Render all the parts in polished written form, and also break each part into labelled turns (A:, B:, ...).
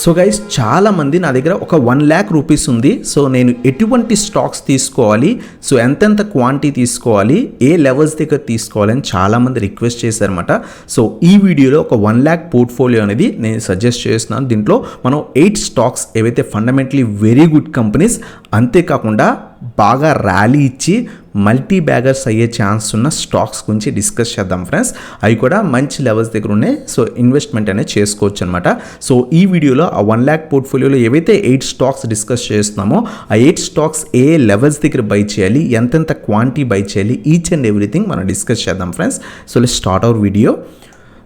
A: So guys చాలా మంది నా దగ్గర ఒక 1 lakh రూపీస్ ఉంది. సో నేను ఎటువంటి స్టాక్స్ తీసుకోవాలి, సో ఎంతెంత క్వాంటిటీ తీసుకోవాలి, ఏ లెవెల్స్ దగ్గర తీసుకోవాలని చాలామంది రిక్వెస్ట్ చేశారన్నమాట. సో ఈ వీడియోలో ఒక 1 lakh పోర్ట్ఫోలియో అనేది నేను సజెస్ట్ చేస్తున్నాను. దీంట్లో మనం 8 స్టాక్స్ ఏవైతే ఫండమెంటలీ వెరీ గుడ్ కంపెనీస్, అంతేకాకుండా బాగా ర్యాలీ ఇచ్చి మల్టీ బ్యాగర్స్ అయ్యే ఛాన్స్ ఉన్న స్టాక్స్ గురించి డిస్కస్ చేద్దాం ఫ్రెండ్స్. అవి కూడా మంచి లెవెల్స్ దగ్గర ఉన్నాయి. సో ఇన్వెస్ట్మెంట్ అనేది చేసుకోవచ్చు అనమాట. సో ఈ వీడియోలో ఆ 1 lakh పోర్ట్ఫోలియోలో ఏవైతే 8 స్టాక్స్ డిస్కస్ చేస్తున్నామో ఆ 8 స్టాక్స్ ఏ లెవెల్స్ దగ్గర బై చేయాలి, ఎంతెంత క్వాంటిటీ బై చేయాలి, ఈచ్ అండ్ ఎవ్రీథింగ్ మనం డిస్కస్ చేద్దాం friends. So let's start our video.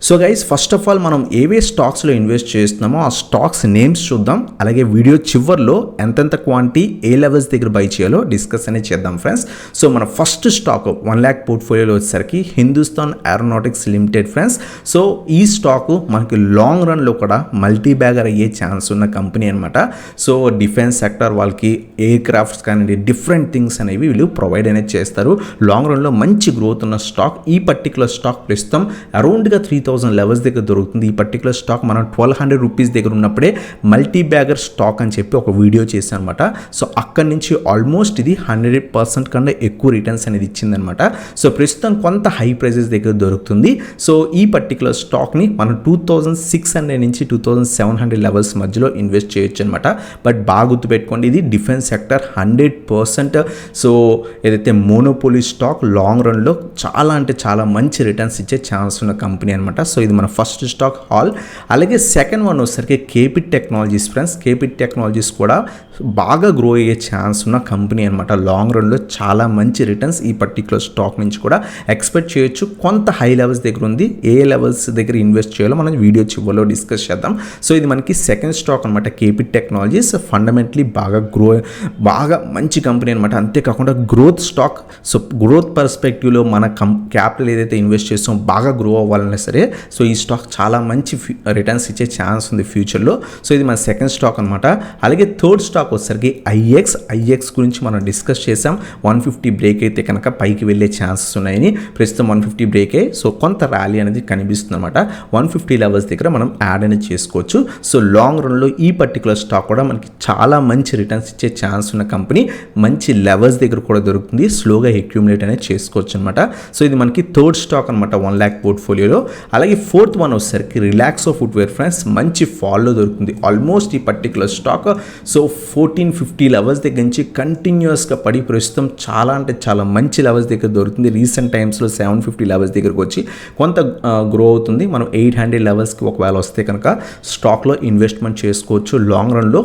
A: So guys first of all మనం ఏవే స్టాక్స్లో ఇన్వెస్ట్ చేస్తున్నామో ఆ స్టాక్స్ నేమ్స్ చూద్దాం. అలాగే వీడియో చివర్లో ఎంతెంత క్వాంటిటీ ఏ లెవెల్స్ దగ్గర బై చేయాలో డిస్కస్ అనేది చేద్దాం ఫ్రెండ్స్. సో మన ఫస్ట్ స్టాక్ 1 lakh పోర్ట్ఫోలియోలో వచ్చేసరికి Hindustan aeronautics limited friends. So ఈ స్టాకు మనకి లాంగ్ రన్లో కూడా మల్టీ బ్యాగర్ అయ్యే ఛాన్స్ ఉన్న కంపెనీ అనమాట. సో డిఫెన్స్ సెక్టర్ వాళ్ళకి ఎయిర్ క్రాఫ్ట్స్ కానీ డిఫరెంట్ థింగ్స్ అనేవి వీళ్ళు ప్రొవైడ్ అనేది చేస్తారు. లాంగ్ రన్లో మంచి గ్రోత్ ఉన్న స్టాక్. ఈ పర్టికులర్ స్టాక్ ప్రస్తుతం అరౌండ్గా 3000 లెవెల్స్ దగ్గర దొరుకుతుంది. ఈ పర్టికులర్ స్టాక్ మనం 1200 రూపీస్ దగ్గర ఉన్నప్పుడే మల్టీ బ్యాగర్ స్టాక్ అని చెప్పి ఒక వీడియో చేశాను అనమాట. సో అక్కడి నుంచి ఆల్మోస్ట్ ఇది 100% కన్నా ఎక్కువ రిటర్న్స్ అనేది ఇచ్చిందనమాట. సో ప్రస్తుతం కొంత హై ప్రైజెస్ దగ్గర దొరుకుతుంది. సో ఈ పర్టికులర్ స్టాక్ని మనం 2600 నుంచి 2700 లెవెల్స్ మధ్యలో ఇన్వెస్ట్ చేయొచ్చు అనమాట. బట్ బాగా గుర్తుపెట్టుకోండి, ఇది డిఫెన్స్ సెక్టర్ 100%. సో ఏదైతే మోనోపోలీ స్టాక్ లాంగ్ రన్లో చాలా అంటే చాలా మంచి రిటర్న్స్ ఇచ్చే ఛాన్స్ ఉన్న కంపెనీ అనమాట. సో ఇది మన ఫస్ట్ స్టాక్ హాల్. అలాగే సెకండ్ వన్ వచ్చేసరికి కేపిట్ టెక్నాలజీస్ ఫ్రెండ్స్. కేపిట్ టెక్నాలజీస్ కూడా బాగా గ్రో అయ్యే ఛాన్స్ ఉన్న కంపెనీ అనమాట. లాంగ్ రన్లో చాలా మంచి రిటర్న్స్ ఈ పర్టికులర్ స్టాక్ నుంచి కూడా ఎక్స్పెక్ట్ చేయొచ్చు. కొంత హై లెవెల్స్ దగ్గర ఉంది. ఏ లెవెల్స్ దగ్గర ఇన్వెస్ట్ చేయాలో మనం వీడియో చివరిలో డిస్కస్ చేద్దాం. సో ఇది మనకి సెకండ్ స్టాక్ అనమాట. కేపిట్ టెక్నాలజీస్ ఫండమెంటలీ బాగా మంచి కంపెనీ అనమాట. అంతేకాకుండా గ్రోత్ స్టాక్. సో గ్రోత్ పర్స్పెక్టివ్లో మన క్యాపిటల్ ఏదైతే ఇన్వెస్ట్ చేస్తామో బాగా గ్రో అవ్వాలన్నా సరే సో ఈ స్టాక్ చాలా మంచి రిటర్న్స్ ఇచ్చే ఛాన్స్ ఉంది ఫ్యూచర్లో. సో ఇది మన సెకండ్ స్టాక్ అనమాట. అలాగే థర్డ్ స్టాక్ వచ్చేసరికి ఐఎక్స్ గురించి మనం డిస్కస్ చేసాం. 150 బ్రేక్ అయితే కనుక పైకి వెళ్ళే ఛాన్సెస్ ఉన్నాయని. ప్రస్తుతం 150 బ్రేక్ అయ్యి సో కొంత ర్యాలీ అనేది కనిపిస్తుంది అనమాట. 150 లెవెల్స్ దగ్గర మనం యాడ్ అనేది చేసుకోవచ్చు. సో లాంగ్ రన్లో ఈ పర్టికులర్ స్టాక్ కూడా మనకి చాలా మంచి రిటర్న్స్ ఇచ్చే ఛాన్స్ ఉన్న కంపెనీ. మంచి లెవెల్స్ దగ్గర కూడా దొరుకుతుంది. స్లోగా అక్యూములేట్ అనేది చేసుకోవచ్చు అనమాట. సో ఇది మనకి థర్డ్ స్టాక్ అనమాట 1 lakh పోర్ట్ఫోలియోలో. అలాగే ఫోర్త్ వన్ వచ్చేసరికి రిలాక్సో ఫుట్వేర్ ఫ్రెండ్స్. మంచి ఫాల్లో దొరుకుతుంది ఆల్మోస్ట్ ఈ పర్టికులర్ స్టాక్. సో 1450 లెవెల్స్ దగ్గర నుంచి కంటిన్యూస్గా పడి ప్రస్తుతం చాలా అంటే చాలా మంచి లెవెల్స్ దగ్గర దొరుకుతుంది. రీసెంట్ టైమ్స్లో 750 లెవెల్స్ దగ్గరకు వచ్చి కొంత గ్రో అవుతుంది. మనం 800 లెవెల్స్కి ఒకవేళ వస్తే కనుక స్టాక్లో ఇన్వెస్ట్మెంట్ చేసుకోవచ్చు. లాంగ్ రన్లో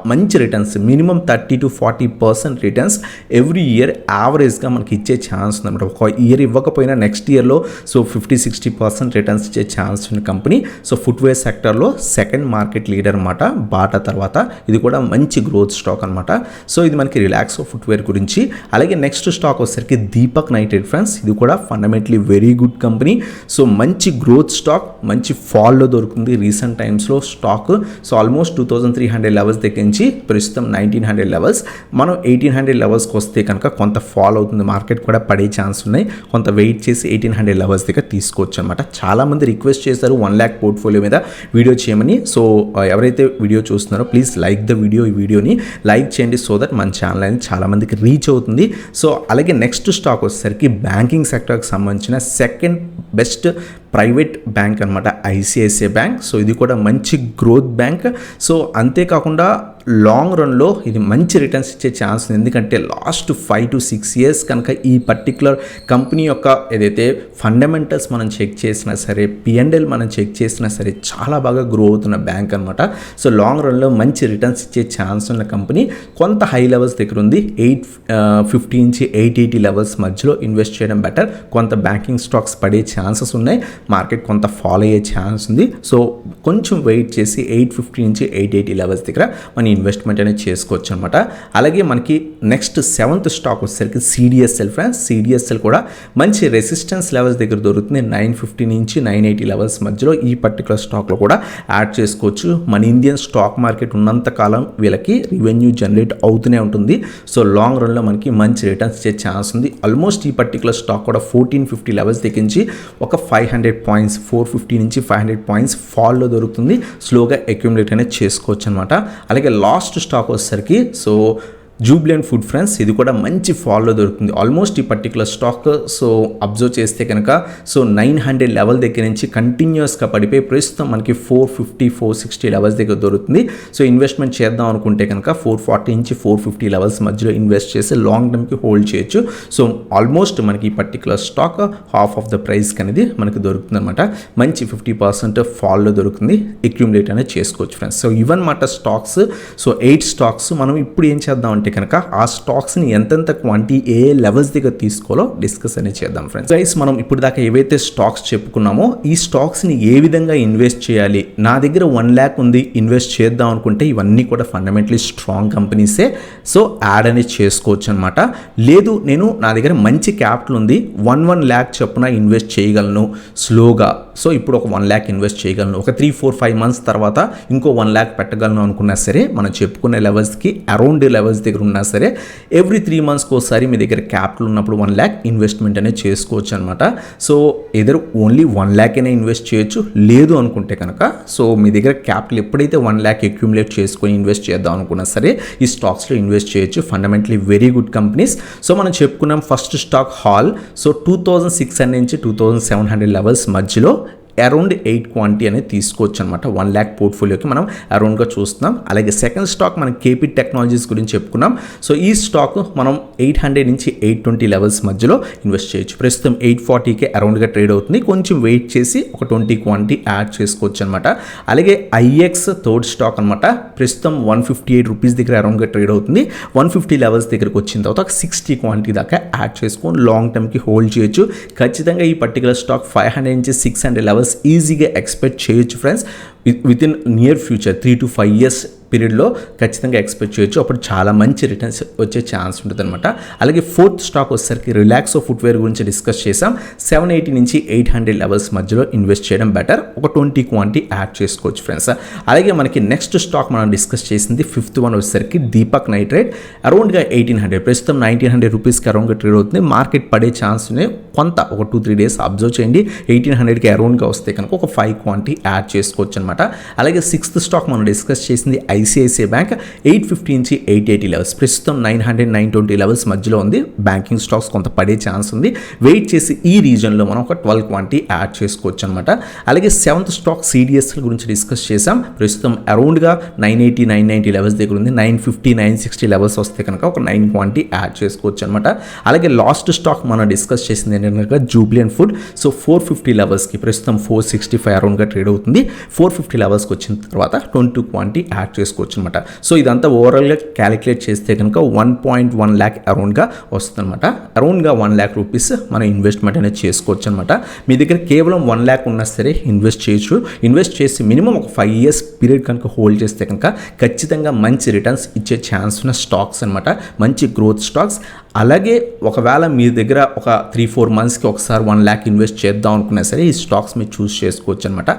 A: మంచి returns minimum 30 to 40% returns every year యావరేజ్గా మనకి ఇచ్చే ఛాన్స్ ఉందన్నమాట. ఒక ఇయర్ ఇవ్వకపోయినా నెక్స్ట్ ఇయర్లో సో 50-60% రిటర్న్స్ ఇచ్చే ఛాన్స్ ఉన్న కంపెనీ. సో ఫుట్వేర్ సెక్టర్లో సెకండ్ మార్కెట్ లీడర్ అనమాట బాటా తర్వాత. ఇది కూడా మంచి గ్రోత్ స్టాక్ అనమాట. సో ఇది మనకి రిలాక్సో ఫుట్వేర్ గురించి. అలాగే నెక్స్ట్ స్టాక్ వచ్చేసరికి దీపక్ నైట్రేట్ ఫ్రెండ్స్. ఇది కూడా fundamentally very good company. So మంచి గ్రోత్ స్టాక్, మంచి ఫాల్లో దొరుకుతుంది రీసెంట్ టైమ్స్లో స్టాక్. సో ఆల్మోస్ట్ 2300 లెవెల్స్ దగ్గర నుంచి ప్రస్తుతం 1900 లెవెల్స్. మనం 1800 లెవెల్స్కి వస్తే కనుక కొంత ఫాల్ అవుతుంది. మార్కెట్ కూడా పడే ఛాన్స్ ఉన్నాయి. కొంత వెయిట్ చేసి 1800 లెవెల్స్ దగ్గర తీసుకోవచ్చు అనమాట. చాలామంది రిక్వెస్ట్ చేశారు 1 lakh పోర్ట్ఫోలియో మీద వీడియో చేయమని. సో ఎవరైతే వీడియో చూస్తున్నారో ప్లీజ్ లైక్ ద వీడియో. ఈ వీడియోని లైక్ చేయండి సో దట్ మన ఛానల్ అనేది చాలామందికి రీచ్ అవుతుంది. సో అలాగే నెక్స్ట్ స్టాక్ వచ్చేసరికి బ్యాంకింగ్ సెక్టర్కి సంబంధించిన సెకండ్ బెస్ట్ ప్రైవేట్ బ్యాంక్ అనమాట ఐసిఐసిఐ బ్యాంక్. సో ఇది కూడా మంచి గ్రోత్ బ్యాంక్. సో అంతేకాకుండా లాంగ్ రన్లో ఇది మంచి రిటర్న్స్ ఇచ్చే ఛాన్స్ ఉంది. ఎందుకంటే లాస్ట్ 5 to 6 ఇయర్స్ కనుక ఈ పర్టికులర్ కంపెనీ యొక్క ఏదైతే ఫండమెంటల్స్ మనం చెక్ చేసినా సరే, P&L మనం చెక్ చేసినా సరే చాలా బాగా గ్రో అవుతున్న బ్యాంక్ అనమాట. సో లాంగ్ రన్లో మంచి రిటర్న్స్ ఇచ్చే ఛాన్స్ ఉన్న కంపెనీ. కొంత హై లెవెల్స్ దగ్గర ఉంది. 850 నుంచి 880 లెవెల్స్ మధ్యలో ఇన్వెస్ట్ చేయడం బెటర్. కొంత బ్యాంకింగ్ స్టాక్స్ పడే ఛాన్సెస్ ఉన్నాయి. మార్కెట్ కొంత ఫాలో అయ్యే ఛాన్స్ ఉంది. సో కొంచెం వెయిట్ చేసి 850 నుంచి 880 లెవెల్స్ దగ్గర మన ఇన్వెస్ట్మెంట్ అనేది చేసుకోవచ్చు అనమాట. అలాగే మనకి నెక్స్ట్ 7th స్టాక్ వచ్చేసరికి CDSL ఫ్రెండ్స్. CDSL కూడా మంచి రెసిస్టెన్స్ లెవెల్స్ దగ్గర దొరుకుతుంది. 950 నుంచి 980 లెవెల్స్ మధ్యలో ఈ పర్టికులర్ స్టాక్లో కూడా యాడ్ చేసుకోవచ్చు. మన ఇండియన్ స్టాక్ మార్కెట్ ఉన్నంత కాలం వీళ్ళకి రెవెన్యూ జనరేట్ అవుతూనే ఉంటుంది. సో లాంగ్ రన్లో మనకి మంచి రిటర్న్స్ ఇచ్చే ఛాన్స్ ఉంది. ఆల్మోస్ట్ ఈ పర్టికులర్ స్టాక్ కూడా 1450 లెవెల్స్ దగ్గర నుంచి ఒక 500 పాయింట్స్ 450 నుంచి 500 పాయింట్స్ ఫాల్లో దొరుకుతుంది. స్లోగా అక్యుములేట్ అనేది చేసుకోవచ్చు అనమాట. అలాగే లాస్ట్ స్టాక్ వచ్చేసరికి సో జూబ్లెంట్ ఫుడ్ ఫ్రెండ్స్, ఇది కూడా మంచి ఫాల్లో దొరుకుతుంది. ఆల్మోస్ట్ ఈ పర్టికులర్ స్టాక్ సో అబ్జర్వ్ చేస్తే కనుక సో 900 లెవెల్ దగ్గర నుంచి కంటిన్యూస్గా పడిపోయి ప్రస్తుతం మనకి 450 460 లెవెల్స్ దగ్గర దొరుకుతుంది. సో ఇన్వెస్ట్మెంట్ చేద్దాం అనుకుంటే కనుక 440 నుంచి 450 లెవెల్స్ మధ్యలో ఇన్వెస్ట్ చేసి లాంగ్ టర్మ్కి హోల్డ్ చేయొచ్చు. సో ఆల్మోస్ట్ మనకి ఈ particular stock half of the ప్రైస్కి అనేది మనకి దొరుకుతుంది అనమాట. మంచి 50% ఫాల్లో దొరుకుతుంది. అక్యుములేట్ అనేది చేసుకోవచ్చు ఫ్రెండ్స్. సో ఇవన్నమాట స్టాక్స్. So 8 stocks. మనం ఇప్పుడు ఏం చేద్దాం అంటే కనుక ఆ స్టాక్స్ని ఎంతెంత క్వాంటిటీ ఏ లెవెల్స్ దగ్గర తీసుకోవాలో డిస్కస్ అనేది చేద్దాం ఫ్రెండ్స్. గైస్ మనం ఇప్పుడు దాకా ఏవైతే స్టాక్స్ చెప్పుకున్నామో ఈ స్టాక్స్ని ఏ విధంగా ఇన్వెస్ట్ చేయాలి, నా దగ్గర 1 lakh ఉంది ఇన్వెస్ట్ చేద్దాం అనుకుంటే ఇవన్నీ కూడా ఫండమెంటలీ స్ట్రాంగ్ కంపెనీసే. సో యాడ్ అనేది చేసుకోవచ్చు అనమాట. లేదు నేను నా దగ్గర మంచి క్యాపిటల్ ఉంది 1 lakh చొప్పున ఇన్వెస్ట్ చేయగలను స్లోగా, సో ఇప్పుడు ఒక 1 lakh ఇన్వెస్ట్ చేయగలను, ఒక 3-4-5 months తర్వాత ఇంకో 1 lakh పెట్టగలను అనుకున్నా సరే మనం చెప్పుకునే లెవెల్స్కి అరౌండ్ లెవెల్స్ దగ్గర ఉన్నా సరే ఎవ్రీ 3 monthsకి ఒకసారి మీ దగ్గర క్యాపిటల్ ఉన్నప్పుడు 1 lakh ఇన్వెస్ట్మెంట్ అనేది చేసుకోవచ్చు అనమాట. సో ఎదర్ ఓన్లీ 1 lakh అయినా ఇన్వెస్ట్ చేయొచ్చు. లేదు అనుకుంటే కనుక సో మీ దగ్గర క్యాపిటల్ ఎప్పుడైతే 1 lakh అక్యుములేట్ చేసుకొని ఇన్వెస్ట్ చేద్దాం అనుకున్నా సరే ఈ స్టాక్స్లో ఇన్వెస్ట్ చేయొచ్చు. Fundamentally very good companies. So మనం చెప్పుకున్నాం ఫస్ట్ స్టాక్ హాల్. సో 2600 నుంచి 2700 లెవెల్స్ మధ్యలో అరౌండ్ 8 క్వాంటిటీ అనేది తీసుకోవచ్చు అనమాట. 1 lakh పోర్ట్ఫోలియోకి మనం అరౌండ్గా చూస్తున్నాం. అలాగే సెకండ్ స్టాక్ మనం KPIT టెక్నాలజీస్ గురించి చెప్పుకున్నాం. సో ఈ స్టాక్ మనం 800 నుంచి 820 లెవెల్స్ మధ్యలో ఇన్వెస్ట్ చేయొచ్చు. ప్రస్తుతం 840కే అరౌండ్గా ట్రేడ్ అవుతుంది. కొంచెం వెయిట్ చేసి ఒక 20 క్వాంటిటీ యాడ్ చేసుకోవచ్చు అనమాట. అలాగే IX థర్డ్ స్టాక్ అనమాట. ప్రస్తుతం 158 రూపీస్ దగ్గర అరౌండ్గా ట్రేడ్ అవుతుంది. 150 లెవెల్స్ దగ్గరకు వచ్చిన తర్వాత ఒక 60 క్వాంటిటీ దాకా యాడ్ చేసుకొని లాంగ్ టర్మ్కి హోల్డ్ చేయొచ్చు. ఖచ్చితంగా ఈ పర్టికులర్ స్టాక్ 500 నుంచి 600 లెవెల్స్ ఈజీగా ఎక్స్పెక్ట్ చేయొచ్చు friends. With in near future 3 to 5 years పీరియడ్లో ఖచ్చితంగా ఎక్స్పెక్ట్ చేయొచ్చు. అప్పుడు చాలా మంచి రిటర్న్స్ వచ్చే ఛాన్స్ ఉంటుంది అనమాట. అలాగే ఫోర్త్ స్టాక్ వచ్చేసరికి రిలాక్సో ఫుట్వేర్ గురించి డిస్కస్ చేసాం. 780 నుంచి 800 లెవెల్స్ మధ్యలో ఇన్వెస్ట్ చేయడం బెటర్. ఒక 20 క్వాంటిటీ యాడ్ చేసుకోవచ్చు ఫ్రెండ్స్. అలాగే మనకి నెక్స్ట్ స్టాక్ మనం డిస్కస్ చేసింది 5th వన్ వచ్చేసరికి దీపక్ నైట్రైట్. అరౌండ్గా 1800 ప్రస్తుతం 1900 రూపీస్కి అరౌండ్గా ట్రేడ్ అవుతుంది. మార్కెట్ పడే ఛాన్స్ కొంత ఒక 2-3 days అబ్జర్వ్ చేయండి. 1800కి అరౌండ్గా వస్తే కనుక ఒక 5 క్వాంటిటీ యాడ్ చేసుకోవచ్చు అనమాట. అలాగే 6th స్టాక్ మనం డిస్కస్ చేసింది ICICI బ్యాంక్. 850 నుంచి 880 లెవెల్స్ ప్రస్తుతం 900-920 లెవెల్స్ మధ్యలో ఉంది. బ్యాంకింగ్ స్టాక్స్ కొంత పడే ఛాన్స్ ఉంది. వెయిట్ చేసి ఈ రీజన్లో మనం ఒక 12 క్వాంటిటీ యాడ్ చేసుకోవచ్చు అనమాట. అలాగే 7th స్టాక్ CDSL గురించి డిస్కస్ చేసాం. ప్రస్తుతం అరౌండ్గా 980-990 లెవెల్స్ దగ్గర ఉంది. 950-960 లెవెల్స్ వస్తే కనుక ఒక 9 క్వాంటిటీ యాడ్ చేసుకోవచ్చు అనమాట. అలాగే లాస్ట్ స్టాక్ మనం డిస్కస్ చేసింది ఏంటంటే జూబ్లెంట్ ఫుడ్. సో 450 లెవెల్స్కి ప్రస్తుతం 465 అరౌండ్గా ట్రేడ్ అవుతుంది. 450 లెవెల్స్కి వచ్చిన తర్వాత 22 క్వాంటిటీ యాడ్ చేసుకోవచ్చు అనమాట. సో ఇదంతా ఓవరాల్గా క్యాలిక్యులేట్ చేస్తే కనుక 1.1 lakh అరౌండ్గా వస్తుంది అనమాట. అరౌండ్గా 1 lakh రూపీస్ మనం ఇన్వెస్ట్మెంట్ అనేది చేసుకోవచ్చు అనమాట. మీ దగ్గర కేవలం 1 lakh ఉన్నా సరే ఇన్వెస్ట్ చేయొచ్చు. ఇన్వెస్ట్ చేసి మినిమం ఒక 5 years పీరియడ్ కనుక హోల్డ్ చేస్తే కనుక ఖచ్చితంగా మంచి రిటర్న్స్ ఇచ్చే ఛాన్స్ ఉన్న స్టాక్స్ అనమాట. మంచి గ్రోత్ స్టాక్స్. అలాగే ఒకవేళ మీ దగ్గర ఒక 3-4 monthsకి ఒకసారి 1 lakh ఇన్వెస్ట్ చేద్దాం అనుకున్నా సరే ఈ స్టాక్స్ మీరు చూస్ చేసుకోవచ్చు అనమాట.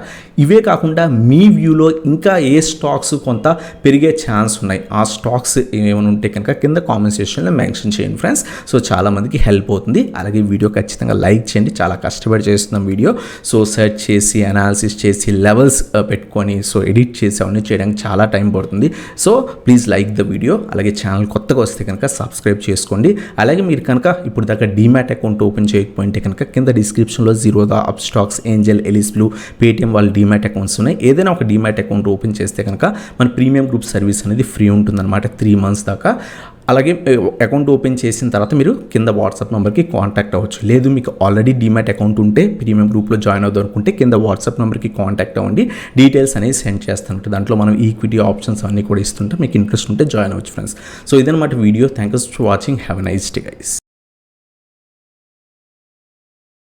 A: ఇవే కాకుండా మీ వ్యూలో ఇంకా ఏ స్టాక్స్ కొంత పెరిగే ఛాన్స్ ఉన్నాయి ఆ స్టాక్స్ ఏమైనా ఉంటే కనుక కింద కామెంట్ సెక్షన్లో మెన్షన్ చేయండి ఫ్రెండ్స్. సో చాలామందికి హెల్ప్ అవుతుంది. అలాగే వీడియో ఖచ్చితంగా లైక్ చేయండి. చాలా కష్టపడి చేస్తున్నాం వీడియో. సో సెర్చ్ చేసి అనాలిసిస్ చేసి లెవెల్స్ పెట్టుకొని సో ఎడిట్ చేసి అవన్నీ చేయడానికి చాలా టైం పడుతుంది. So please like the video. అలాగే ఛానల్ కొత్తగా వస్తే కనుక సబ్స్క్రైబ్ చేసుకోండి. అలాగే మీరు కనుక ఇప్పుడు దాకా డీమ్యాట్ అకౌంట్ ఓపెన్ చేయకపోయింటే కనుక కింద డిస్క్రిప్షన్లో Zerodha, Upstox, Angel, Alice Blue, Paytm వాళ్ళ డీమ్యాట్ అకౌంట్స్ ఉన్నాయి. ఏదైనా ఒక డీమ్యాట్ అకౌంట్ ఓపెన్ చేస్తే కనుక మన ప్రీమియం గ్రూప్ సర్వీస్ అనేది ఫ్రీ ఉంటుందన్నమాట 3 months దాకా. అలాగే అకౌంట్ ఓపెన్ చేసిన తర్వాత మీరు కింద వాట్సాప్ నెంబర్కి కాంటాక్ట్ అవ్వచ్చు. లేదు మీకు ఆల్రెడీ డీమ్యాట్ అకౌంట్ ఉంటే ప్రీమియం గ్రూప్లో జాయిన్ అవుదాం అనుకుంటే కింద వాట్సాప్ నెంబర్కి కాంటాక్ట్ అవ్వండి. డీటెయిల్స్ అనేది సెండ్ చేస్తాను. దాంట్లో మనం ఈక్విటీ ఆప్షన్స్ అన్నీ కూడా ఇస్తుంటే మీకు ఇంట్రెస్ట్ ఉంటే జాయిన్ అవ్వచ్చు ఫ్రెండ్స్. సో ఇదన్నమాట video. Thank you for watching. Have a nice day guys.